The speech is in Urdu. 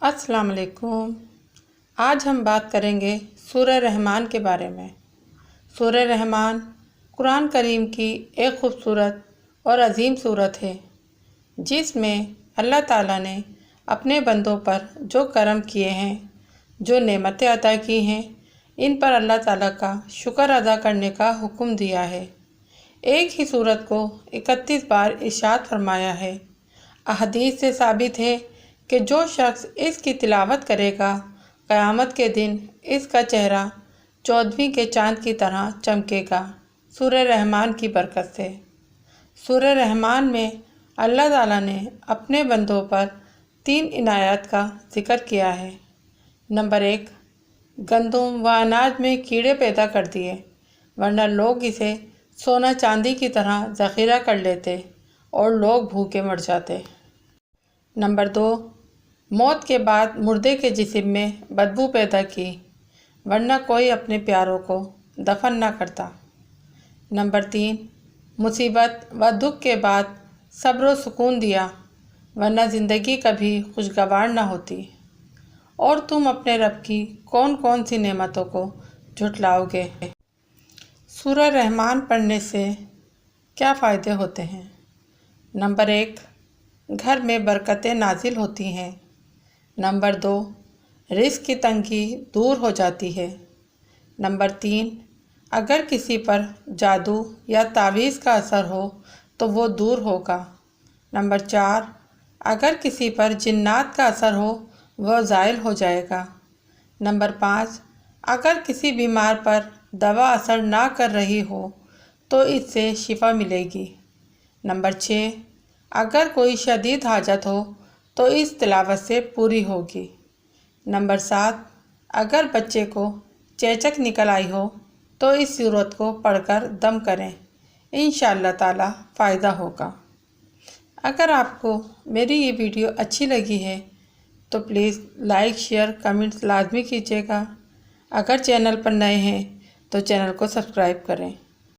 السلام علیکم۔ آج ہم بات کریں گے سورہ رحمان کے بارے میں۔ سورہ رحمان قرآن کریم کی ایک خوبصورت اور عظیم سورت ہے جس میں اللہ تعالیٰ نے اپنے بندوں پر جو کرم کیے ہیں، جو نعمتیں عطا کی ہیں، ان پر اللہ تعالیٰ کا شکر ادا کرنے کا حکم دیا ہے۔ ایک ہی سورت کو 31 بار ارشاد فرمایا ہے۔ احادیث سے ثابت ہے کہ جو شخص اس کی تلاوت کرے گا، قیامت کے دن اس کا چہرہ 14ویں کے چاند کی طرح چمکے گا، سورہ رحمان کی برکت سے۔ سورہ رحمان میں اللہ تعالیٰ نے اپنے بندوں پر 3 عنایات کا ذکر کیا ہے۔ نمبر 1، گندم و اناج میں کیڑے پیدا کر دیے، ورنہ لوگ اسے سونا چاندی کی طرح ذخیرہ کر لیتے اور لوگ بھوکے مر جاتے۔ نمبر 2، موت کے بعد مردے کے جسم میں بدبو پیدا کی، ورنہ کوئی اپنے پیاروں کو دفن نہ کرتا۔ نمبر 3، مصیبت و دکھ کے بعد صبر و سکون دیا، ورنہ زندگی کبھی خوشگوار نہ ہوتی۔ اور تم اپنے رب کی کون کون سی نعمتوں کو جھٹلاؤ گے؟ سورہ رحمان پڑھنے سے کیا فائدے ہوتے ہیں؟ نمبر 1، گھر میں برکتیں نازل ہوتی ہیں۔ نمبر 2، رزق کی تنگی دور ہو جاتی ہے۔ نمبر 3، اگر کسی پر جادو یا تعویذ کا اثر ہو تو وہ دور ہوگا۔ نمبر 4، اگر کسی پر جنات کا اثر ہو وہ زائل ہو جائے گا۔ نمبر 5، اگر کسی بیمار پر دوا اثر نہ کر رہی ہو تو اس سے شفا ملے گی۔ نمبر 6، اگر کوئی شدید حاجت ہو تو اس تلاوت سے پوری ہوگی۔ نمبر 7، اگر بچے کو چیچک نکل آئی ہو تو اس سورت کو پڑھ کر دم کریں، انشاءاللہ تعالی فائدہ ہوگا۔ اگر آپ کو میری یہ ویڈیو اچھی لگی ہے تو پلیز لائک، شیئر، کمنٹس لازمی کیجیے گا۔ اگر چینل پر نئے ہیں تو چینل کو سبسکرائب کریں۔